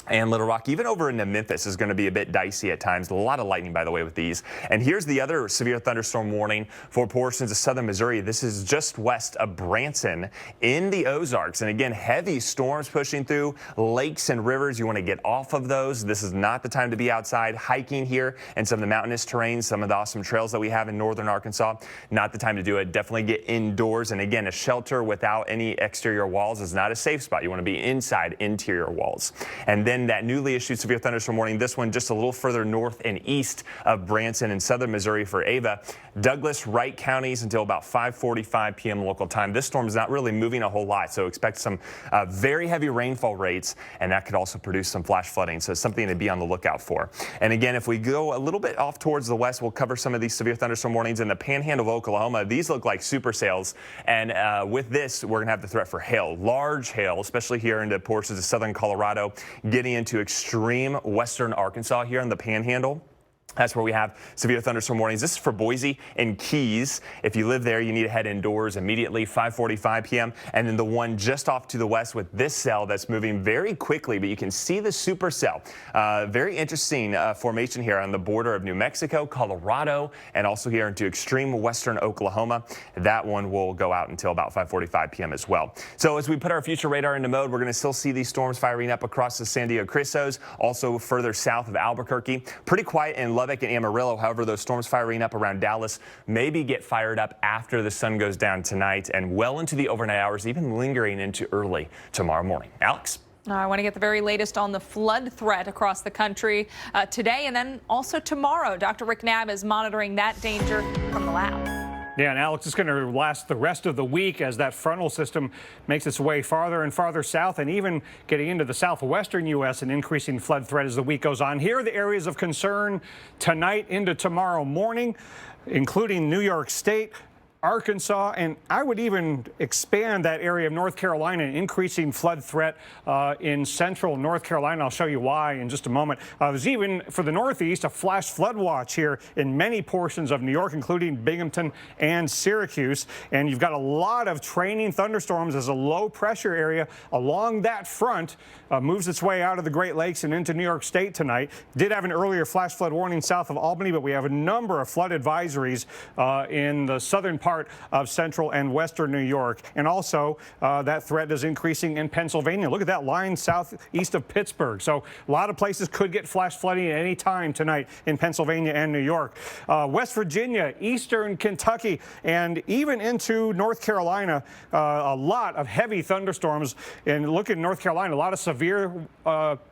and Little Rock, even over into Memphis, is going to be a bit dicey at times. A lot of lightning, by the way, with these. And here's the other severe thunderstorm warning for portions of southern Missouri. This is just west of Branson in the Ozarks. And again, heavy storms pushing through lakes and rivers. You want to get off of those. This is not the time to be outside hiking here and some of the mountainous terrains, some of the awesome trails that we have in northern Arkansas. Not the time to do it. Definitely get indoors. And again, a shelter without any exterior walls is not a safe spot. You want to be inside interior walls. And then that newly issued severe thunderstorm warning, this one just a little further north and east of Branson in southern Missouri for Ava. Douglas, Wright counties until about 5:45 p.m. local time. This storm is not really moving a whole lot, so expect some very heavy rainfall rates, and that could also produce some flash flooding, so something to be on the lookout for. And again, if we go a little bit off towards the west, we'll cover some of these severe thunderstorm warnings in the panhandle of Oklahoma. These look like supercells, and with this, we're going to have the threat for hail, large hail, especially here into portions of southern Colorado, getting into extreme western Arkansas here in the panhandle. That's where we have severe thunderstorm warnings. This is for Boise and Keys. If you live there, you need to head indoors immediately, 5:45 p.m. And then the one just off to the west with this cell that's moving very quickly, but you can see the supercell. Very interesting formation here on the border of New Mexico, Colorado, and also here into extreme western Oklahoma. That one will go out until about 5:45 p.m. as well. So as we put our future radar into mode, we're going to still see these storms firing up across the San Diego Cristos, also further south of Albuquerque. Pretty quiet in Lubbock and Amarillo. However, those storms firing up around Dallas maybe get fired up after the sun goes down tonight and well into the overnight hours, even lingering into early tomorrow morning. Alex? I want to get the very latest on the flood threat across the country today and then also tomorrow. Dr. Rick Knabb is monitoring that danger from the lab. Yeah, and Alex, it's going to last the rest of the week as that frontal system makes its way farther and farther south and even getting into the southwestern U.S. and increasing flood threat as the week goes on. Here are the areas of concern tonight into tomorrow morning, including New York State, Arkansas, and I would even expand that area of North Carolina, increasing flood threat in central North Carolina. I'll show you why in just a moment. There's even, for the Northeast, a flash flood watch here in many portions of New York, including Binghamton and Syracuse. And you've got a lot of training thunderstorms as a low pressure area along that front moves its way out of the Great Lakes and into New York State tonight. Did have an earlier flash flood warning south of Albany, but we have a number of flood advisories in the southern part of central and western New York. And also that threat is increasing in Pennsylvania. Look at that line southeast of Pittsburgh. So a lot of places could get flash flooding at any time tonight in Pennsylvania and New York. West Virginia, eastern Kentucky, and even into North Carolina, a lot of heavy thunderstorms. And look at North Carolina, a lot of severe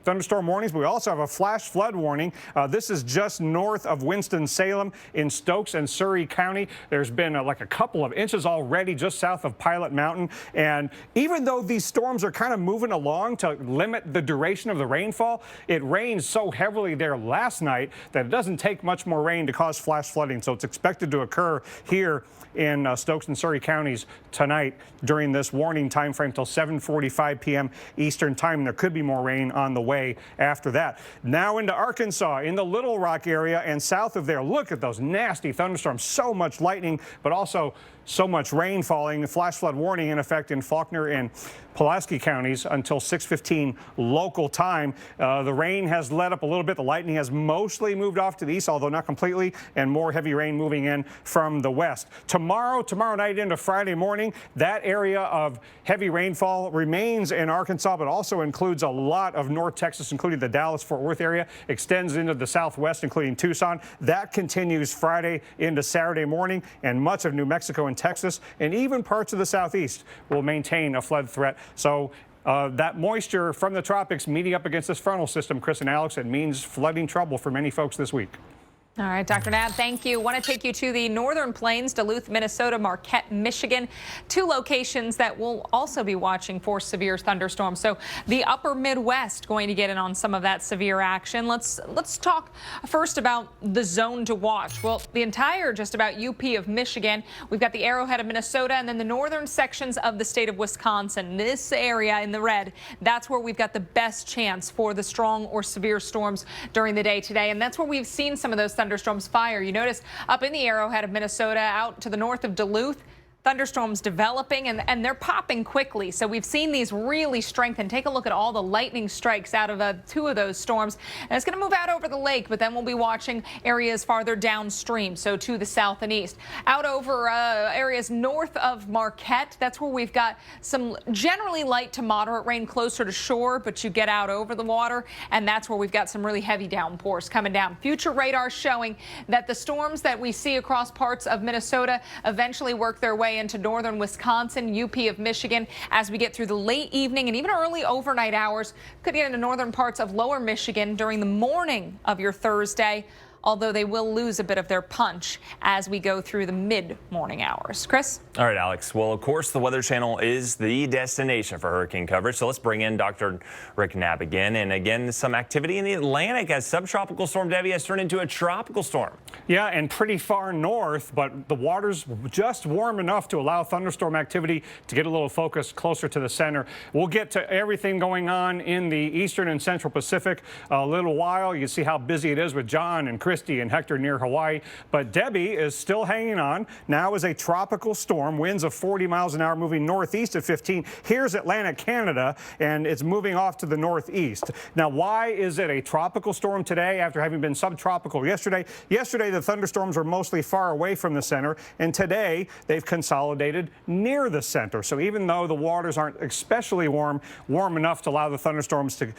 thunderstorm warnings, but we also have a flash flood warning. This is just north of Winston-Salem in Stokes and Surrey County. There's been like a couple of inches already just south of Pilot Mountain. And even though these storms are kind of moving along to limit the duration of the rainfall, it rained so heavily there last night that it doesn't take much more rain to cause flash flooding. So it's expected to occur here in Stokes and Surrey counties tonight during this warning time frame till 7:45 p.m. Eastern time. And there could be more rain on the way after that. Now into Arkansas, in the Little Rock area and south of there. Look at those nasty thunderstorms. So much lightning, but also so much rain falling. Flash flood warning in effect in Faulkner and Pulaski counties until 6:15 local time. The rain has let up a little bit. The lightning has mostly moved off to the east, although not completely, and more heavy rain moving in from the west. Tomorrow night into Friday morning, that area of heavy rainfall remains in Arkansas, but also includes a lot of North Texas, including the Dallas-Fort Worth area, extends into the southwest, including Tucson. That continues Friday into Saturday morning, and much of New Mexico and Texas, and even parts of the southeast will maintain a flood threat. So that moisture from the tropics meeting up against this frontal system, Chris and Alex, it means flooding trouble for many folks this week. All right, Dr. Knapp, thank you. Want to take you to the northern plains, Duluth, Minnesota, Marquette, Michigan, 2 locations that will also be watching for severe thunderstorms. So the upper Midwest going to get in on some of that severe action. Let's talk first about the zone to watch. Well, the entire just about UP of Michigan. We've got the Arrowhead of Minnesota and then the northern sections of the state of Wisconsin. This area in the red, that's where we've got the best chance for the strong or severe storms during the day today. And that's where we've seen some of those thunderstorms fire. You notice up in the Arrowhead of Minnesota, out to the north of Duluth, thunderstorms developing and they're popping quickly. So we've seen these really strengthen. Take a look at all the lightning strikes out of 2 of those storms. And it's going to move out over the lake, but then we'll be watching areas farther downstream, so to the south and east. Out over areas north of Marquette, that's where we've got some generally light to moderate rain closer to shore, but you get out over the water, and that's where we've got some really heavy downpours coming down. Future radar showing that the storms that we see across parts of Minnesota eventually work their way into northern Wisconsin, UP of Michigan as we get through the late evening and even early overnight hours. Could get into northern parts of lower Michigan during the morning of your Thursday, although they will lose a bit of their punch as we go through the mid-morning hours. Chris? All right, Alex. Well, of course, the Weather Channel is the destination for hurricane coverage. So let's bring in Dr. Rick Knapp again. And again, some activity in the Atlantic as subtropical storm Debbie has turned into a tropical storm. Yeah, and pretty far north, but the water's just warm enough to allow thunderstorm activity to get a little focus closer to the center. We'll get to everything going on in the eastern and central Pacific a little while. You see how busy it is with John and Christy and Hector near Hawaii. But Debbie is still hanging on. Now is a tropical storm, winds of 40 miles an hour moving northeast at 15. Here's Atlantic Canada, and it's moving off to the northeast. Now, why is it a tropical storm today after having been subtropical yesterday? Yesterday, the thunderstorms were mostly far away from the center, and today they've consolidated near the center. So even though the waters aren't especially warm enough to allow the thunderstorms to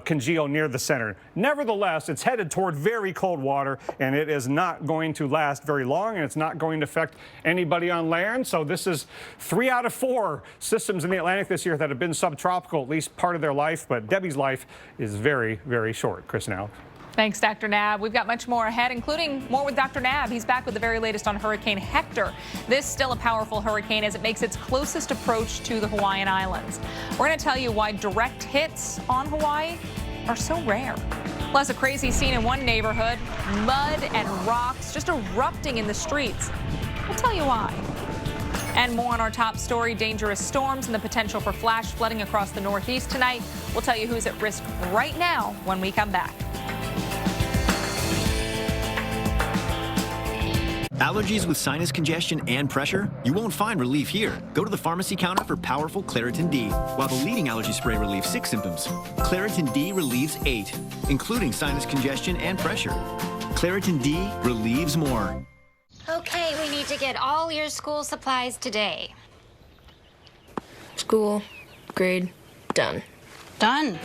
congeal near the center, nevertheless, it's headed toward very cold water, and it is not going to last very long, and it's not going to affect anybody on land. So this is 3 out of 4 systems in the Atlantic this year that have been subtropical at least part of their life, but Debbie's life is very, very short. Chris and Alex. Thanks, Dr. Knapp. We've got much more ahead, including more with Dr. Knapp. He's back with the very latest on Hurricane Hector. This still a powerful hurricane as it makes its closest approach to the Hawaiian Islands. We're going to tell you why direct hits on Hawaii are so rare. Plus, a crazy scene in one neighborhood, mud and rocks just erupting in the streets. We'll tell you why. And more on our top story, dangerous storms and the potential for flash flooding across the Northeast tonight. We'll tell you who's at risk right now when we come back. Allergies with sinus congestion and pressure? You won't find relief here. Go to the pharmacy counter for powerful Claritin D. While the leading allergy spray relieves 6 symptoms, Claritin D relieves 8, including sinus congestion and pressure. Claritin D relieves more. Okay, we need to get all your school supplies today. School, grade, done. Done.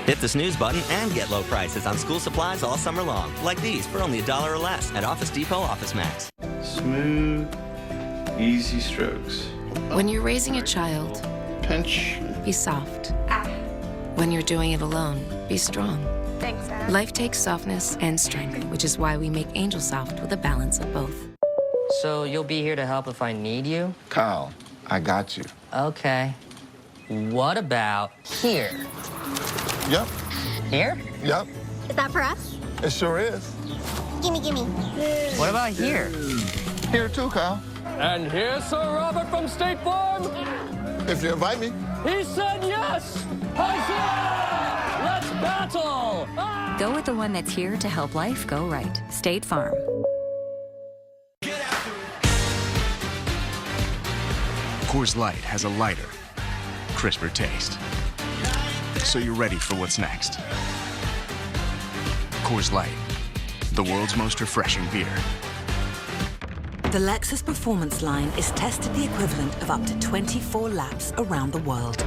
Hit the snooze button and get low prices on school supplies all summer long. Like these for only $1 or less at Office Depot Office Max. Smooth, easy strokes. When you're raising a child, pinch. Be soft. When you're doing it alone, be strong. Thanks, Dad. Life takes softness and strength, which is why we make Angel Soft with a balance of both. So you'll be here to help if I need you? Kyle, I got you. Okay. What about here? Yep. Here? Yep. Is that for us? It sure is. Gimme, gimme. What about here? Here too, Kyle. And here's Sir Robert from State Farm. If you invite me. He said yes. Huzzah! Let's battle. Go with the one that's here to help life go right. State Farm. Coors Light has a lighter, crisper taste. So you're ready for what's next. Coors Light, the world's most refreshing beer. The Lexus Performance line is tested the equivalent of up to 24 laps around the world.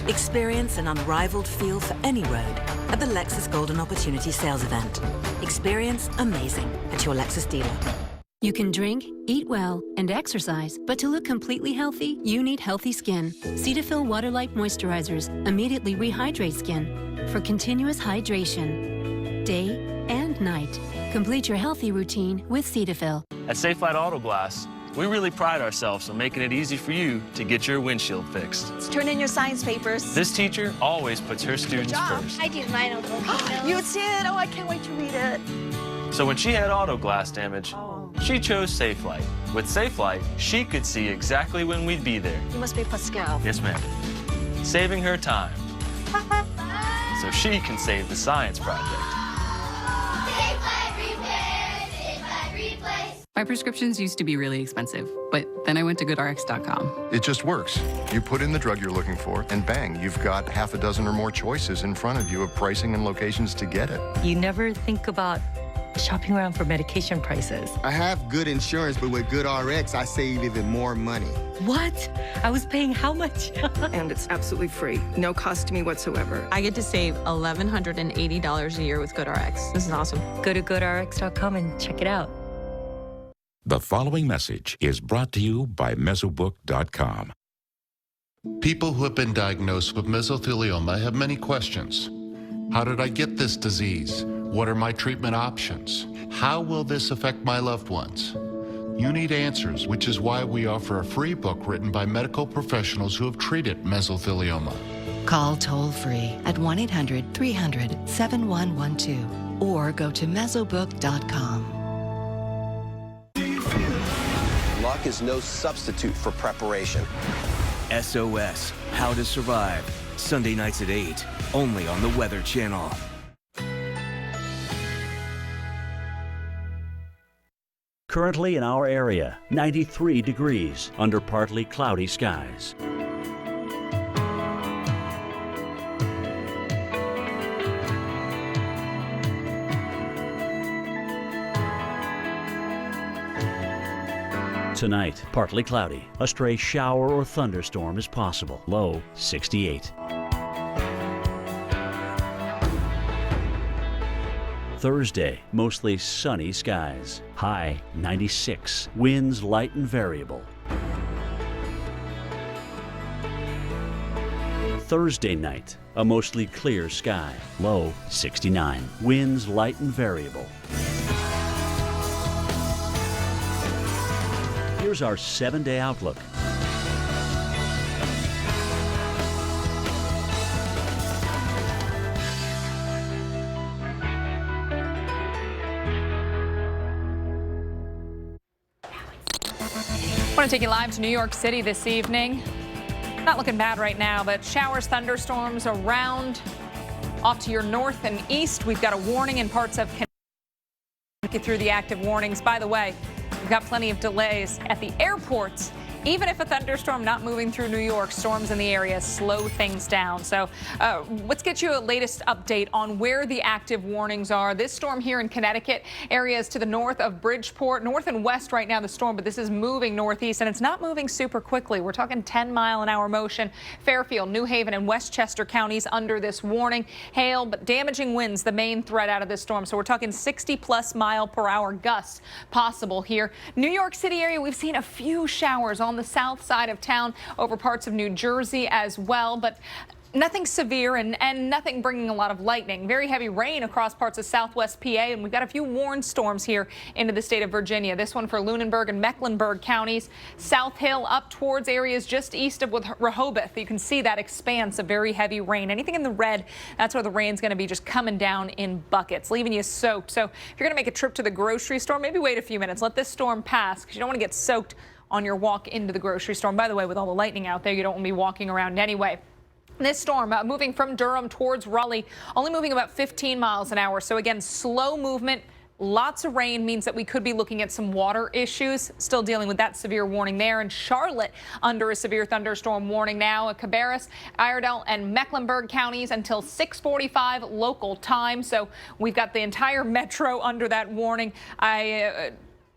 Experience an unrivaled feel for any road at the Lexus Golden Opportunity Sales Event. Experience amazing at your Lexus dealer. You can drink, eat well, and exercise, but to look completely healthy, you need healthy skin. Cetaphil Water-Like Moisturizers immediately rehydrate skin for continuous hydration, day and night. Complete your healthy routine with Cetaphil. At Safe Light Auto Glass, we really pride ourselves on making it easy for you to get your windshield fixed. Let's turn in your science papers. This teacher always puts her students first. I did mine over. You did? Oh, I can't wait to read it. So when she had auto glass damage, she chose Safe Light. With Safe Light, she could see exactly when we'd be there. You must be Pascal. Yes, ma'am. Saving her time. So she can save the science project. My prescriptions used to be really expensive, but then I went to GoodRx.com. It just works. You put in the drug you're looking for, and bang, you've got half a dozen or more choices in front of you of pricing and locations to get it. You never think about shopping around for medication prices. I have good insurance, but with GoodRx, I save even more money. What? I was paying how much? And it's absolutely free. No cost to me whatsoever. I get to save $1,180 a year with GoodRx. This is awesome. Go to GoodRx.com and check it out. The following message is brought to you by Mesobook.com. People who have been diagnosed with mesothelioma have many questions. How did I get this disease? What are my treatment options? How will this affect my loved ones? You need answers, which is why we offer a free book written by medical professionals who have treated mesothelioma. Call toll-free at 1-800-300-7112 or go to Mesobook.com. Luck is no substitute for preparation. SOS, How to Survive. Sunday nights at 8, only on the Weather Channel. Currently in our area, 93 degrees under partly cloudy skies. Tonight, partly cloudy. A stray shower or thunderstorm is possible. Low 68. Thursday, mostly sunny skies. High 96. Winds light and variable. Thursday night, a mostly clear sky. Low 69. Winds light and variable. Here's our 7-day outlook. I want to take you live to New York City this evening. Not looking bad right now, but showers, thunderstorms around off to your north and east. We've got a warning in parts of Connecticut. Get through the active warnings. By the way, we've got plenty of delays at the airports. Even if a thunderstorm not moving through New York, storms in the area slow things down. So let's get you a latest update on where the active warnings are. This storm here in Connecticut, areas to the north of Bridgeport, north and west right now the storm, but this is moving northeast and it's not moving super quickly. We're talking 10-mile-an-hour motion. Fairfield, New Haven and Westchester counties under this warning. Hail, but damaging winds, the main threat out of this storm. So we're talking 60+ mile-per-hour gusts possible here. New York City area, we've seen a few showers on the south side of town over parts of New Jersey as well, but nothing severe and nothing bringing a lot of lightning. Very heavy rain across parts of southwest PA, and we've got a few warned storms here into the state of Virginia. This one for Lunenburg and Mecklenburg counties. South Hill up towards areas just east of Rehoboth. You can see that expanse of very heavy rain. Anything in the red, that's where the rain's going to be just coming down in buckets, leaving you soaked. So if you're going to make a trip to the grocery store, maybe wait a few minutes. Let this storm pass because you don't want to get soaked on your walk into the grocery store. And by the way, with all the lightning out there, you don't want to be walking around anyway. This storm moving from Durham towards Raleigh, only moving about 15 miles an hour. So again, slow movement, Lots of rain means that we could be looking at some water issues. Still dealing with that severe warning there. And Charlotte under a severe thunderstorm warning now. Cabarrus, Iredell, and Mecklenburg counties until 6:45 local time. So we've got the entire metro under that warning.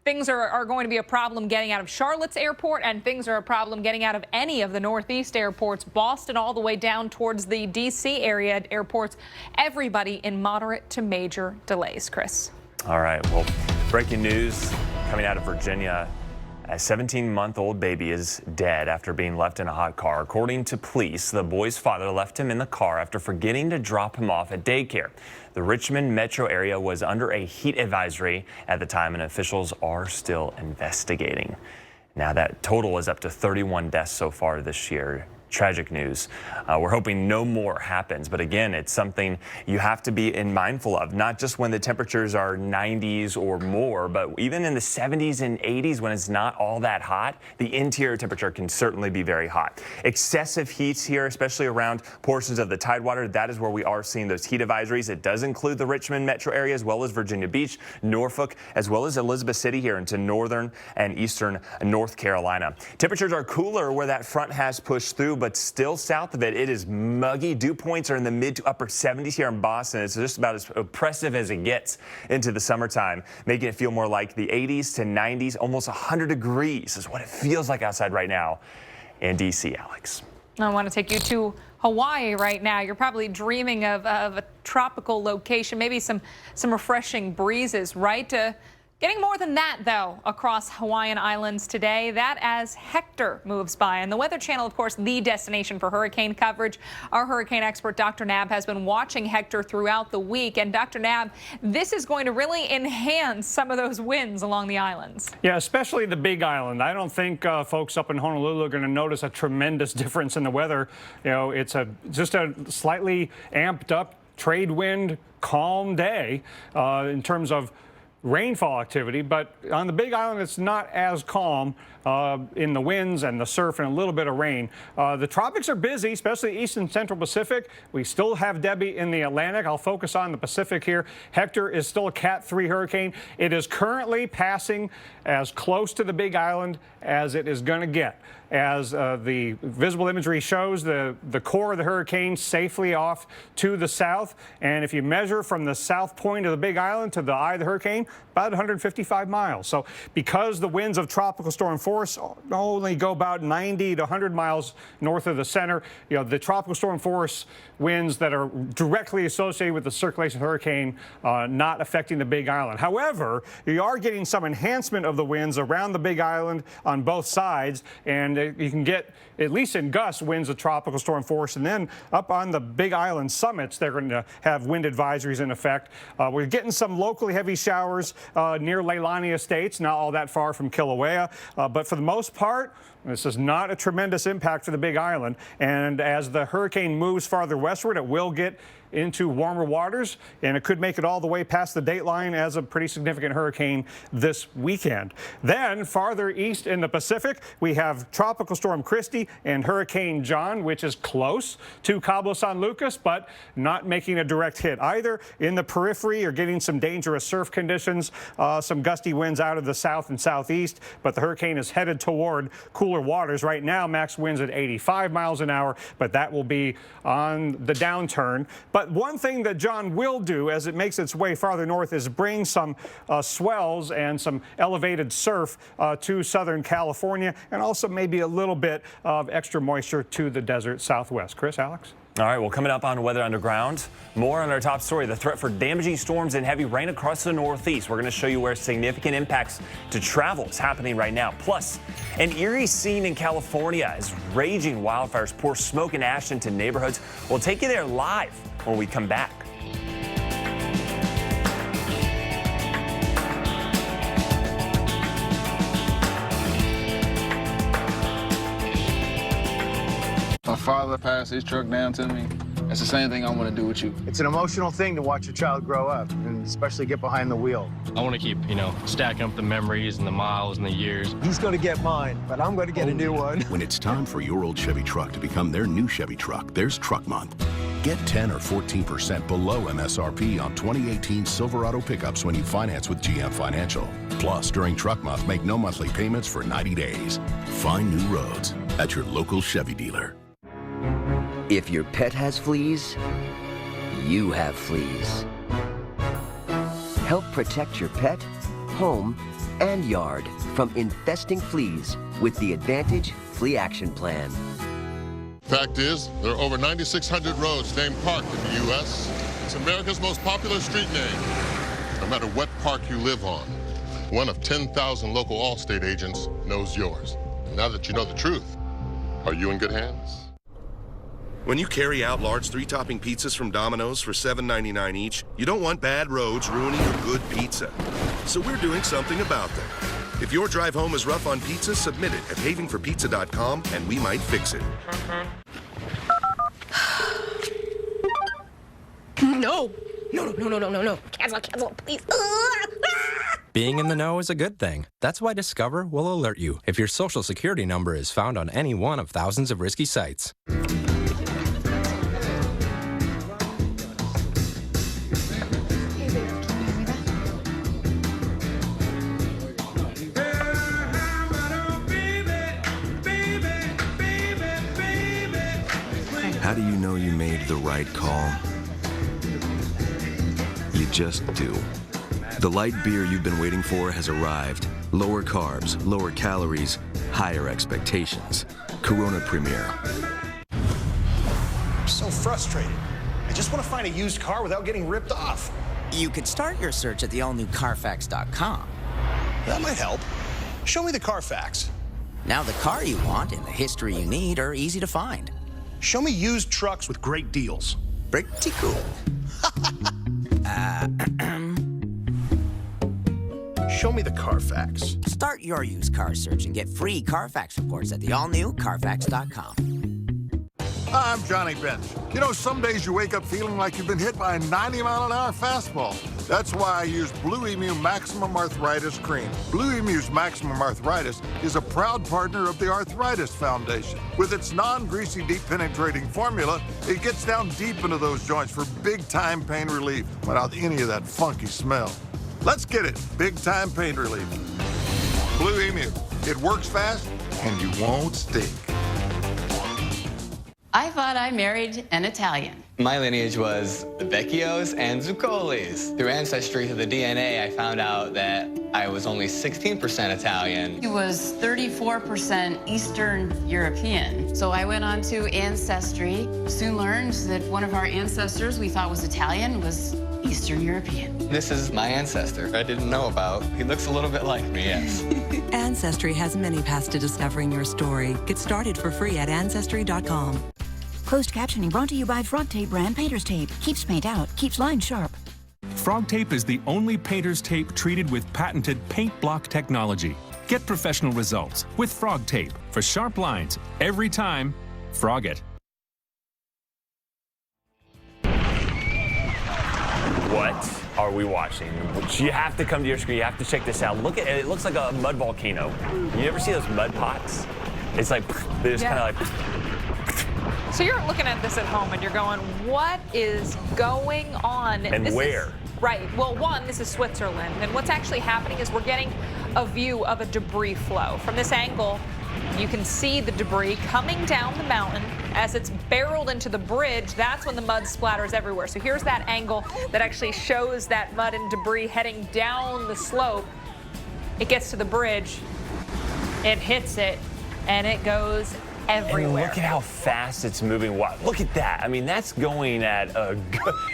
Things are going to be a problem getting out of Charlotte's airport, and things are a problem getting out of any of the Northeast airports, Boston all the way down towards the D.C. area airports. Everybody in moderate to major delays, Chris. All right, well, breaking news coming out of Virginia. A 17-month-old baby is dead after being left in a hot car. According to police, the boy's father left him in the car after forgetting to drop him off at daycare. The Richmond metro area was under a heat advisory at the time, and officials are still investigating. Now that total is up to 31 deaths so far this year. Tragic news. We're hoping no more happens, but again, it's something you have to be mindful of, not just when the temperatures are 90s or more, but even in the 70s and 80s when it's not all that hot, the interior temperature can certainly be very hot. Excessive heats here, especially around portions of the Tidewater, that is where we are seeing those heat advisories. It does include the Richmond metro area as well as Virginia Beach, Norfolk, as well as Elizabeth City here into northern and eastern North Carolina. Temperatures are cooler where that front has pushed through, but still south of it, it is muggy. Dew points are in the mid to upper 70s here in Boston. It's just about as oppressive as it gets into the summertime, making it feel more like the 80s to 90s. Almost 100 degrees is what it feels like outside right now in D.C., Alex. I want to take you to Hawaii right now. You're probably dreaming of a tropical location, maybe some refreshing breezes, right? Getting more than that, though, across Hawaiian Islands today. That as Hector moves by. And the Weather Channel, of course, the destination for hurricane coverage. Our hurricane expert, Dr. Knabb, has been watching Hector throughout the week. And Dr. Knabb, this is going to really enhance some of those winds along the islands. Yeah, especially the Big Island. I don't think folks up in Honolulu are going to notice a tremendous difference in the weather. You know, it's just a slightly amped up trade wind, calm day in terms of rainfall activity, but on the Big Island it's not as calm in the winds and the surf and a little bit of rain. The tropics are busy, especially east and central Pacific. We still have Debbie in the Atlantic. I'll focus on the Pacific here. Hector is still a Cat 3 hurricane. It is currently passing as close to the Big Island as it is going to get. As the visible imagery shows, the core of the hurricane safely off to the south. And if you measure from the south point of the Big Island to the eye of the hurricane, about 155 miles. So because the winds of tropical storm force only go about 90 to 100 miles north of the center, you know, the tropical storm force winds that are directly associated with the circulation of the hurricane not affecting the Big Island. However, you are getting some enhancement of the winds around the Big Island on both sides, and you can get, at least in gusts, winds of tropical storm force. And then up on the Big Island summits, they're going to have wind advisories in effect. We're getting some locally heavy showers near Leilani Estates, not all that far from Kilauea. But for the most part, this is not a tremendous impact for the Big Island. And as the hurricane moves farther westward, it will get into warmer waters, and it could make it all the way past the date line as a pretty significant hurricane this weekend. Then farther east in the Pacific, we have Tropical Storm Christy and Hurricane John, which is close to Cabo San Lucas, but not making a direct hit either. In the periphery, you're getting some dangerous surf conditions, some gusty winds out of the south and southeast, but the hurricane is headed toward cooler waters. Right now, max winds at 85 miles an hour, but that will be on the downturn. But one thing that John will do as it makes its way farther north is bring some swells and some elevated surf to Southern California, and also maybe a little bit of extra moisture to the desert southwest. Chris, Alex? All right, well, coming up on Weather Underground, more on our top story, the threat for damaging storms and heavy rain across the Northeast. We're going to show you where significant impacts to travel is happening right now. Plus, an eerie scene in California as raging wildfires pour smoke and ash into neighborhoods. We'll take you there live when we come back. My father passed his truck down to me. That's the same thing I want to do with you. It's an emotional thing to watch a child grow up, and especially get behind the wheel. I want to keep, stacking up the memories and the miles and the years. He's going to get mine, but I'm going to get a new one. When it's time for your old Chevy truck to become their new Chevy truck, there's Truck Month. Get 10 or 14% below MSRP on 2018 Silverado pickups when you finance with GM Financial. Plus, during truck month, make no monthly payments for 90 days. Find new roads at your local Chevy dealer. If your pet has fleas, you have fleas. Help protect your pet, home, and yard from infesting fleas with the Advantage Flea Action Plan. Fact is, there are over 9,600 roads named Park in the U.S. It's America's most popular street name, no matter what park you live on. One of 10,000 local Allstate agents knows yours. And now that you know the truth, are you in good hands? When you carry out large 3-topping pizzas from Domino's for $7.99 each, you don't want bad roads ruining your good pizza. So we're doing something about them. If your drive home is rough on pizza, submit it at havingforpizza.com and we might fix it. No. Cancel, please. Being in the know is a good thing. That's why Discover will alert you if your social security number is found on any one of thousands of risky sites. How do you know you made the right call? You just do. The light beer you've been waiting for has arrived. Lower carbs, lower calories, higher expectations. Corona Premier. I'm so frustrated. I just want to find a used car without getting ripped off. You could start your search at the all-new Carfax.com. That might help. Show me the Carfax. Now the car you want and the history you need are easy to find. Show me used trucks with great deals. Pretty cool. Show me the Carfax. Start your used car search and get free Carfax reports at the all-new Carfax.com. I'm Johnny Bench. You know, some days you wake up feeling like you've been hit by a 90-mile-an-hour fastball. That's why I use Blue Emu Maximum Arthritis Cream. Blue Emu's Maximum Arthritis is a proud partner of the Arthritis Foundation. With its non-greasy, deep-penetrating formula, it gets down deep into those joints for big-time pain relief without any of that funky smell. Let's get it, big-time pain relief. Blue Emu. It works fast, and you won't stink. I thought I married an Italian. My lineage was the Vecchios and Zuccolis. Through Ancestry to the DNA, I found out that I was only 16% Italian. He was 34% Eastern European. So I went on to Ancestry, soon learned that one of our ancestors we thought was Italian was Eastern European. This is my ancestor I didn't know about. He looks a little bit like me, yes. Ancestry has many paths to discovering your story. Get started for free at Ancestry.com. Closed captioning brought to you by Frog Tape brand painter's tape. Keeps paint out, keeps lines sharp. Frog Tape is the only painter's tape treated with patented paint block technology. Get professional results with Frog Tape for sharp lines every time. Frog it. What are we watching? You have to come to your screen. You have to check this out. Look at it. It looks like a mud volcano. You ever see those mud pots? It's like, they just kind of like... So you're looking at this at home and you're going, what is going on? And this where? Right. Well, one, this is Switzerland. And what's actually happening is we're getting a view of a debris flow. From this angle, you can see the debris coming down the mountain as it's barreled into the bridge. That's when the mud splatters everywhere. So here's that angle that actually shows that mud and debris heading down the slope. It gets to the bridge, it hits it, and it goes everywhere. And look at how fast it's moving. Wow, look at that. I mean, that's going at a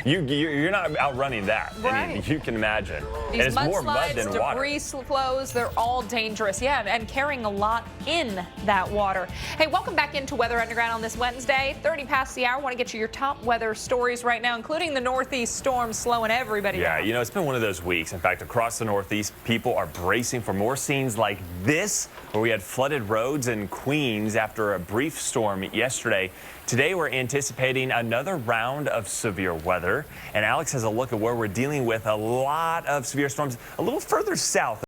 you're not outrunning that. Right. I mean, you can imagine. These and it's more mudslides, mud than water. debris flows, they're all dangerous. Yeah, and carrying a lot in that water. Hey, welcome back into Weather Underground on this Wednesday. 30 past the hour. Want to get you your top weather stories right now, including the Northeast storm slowing everybody down. Yeah, you know, it's been one of those weeks. In fact, across the Northeast, people are bracing for more scenes like this, where we had flooded roads in Queens after a brief storm yesterday. Today, we're anticipating another round of severe weather. And Alex has a look at where we're dealing with a lot of severe storms a little further south.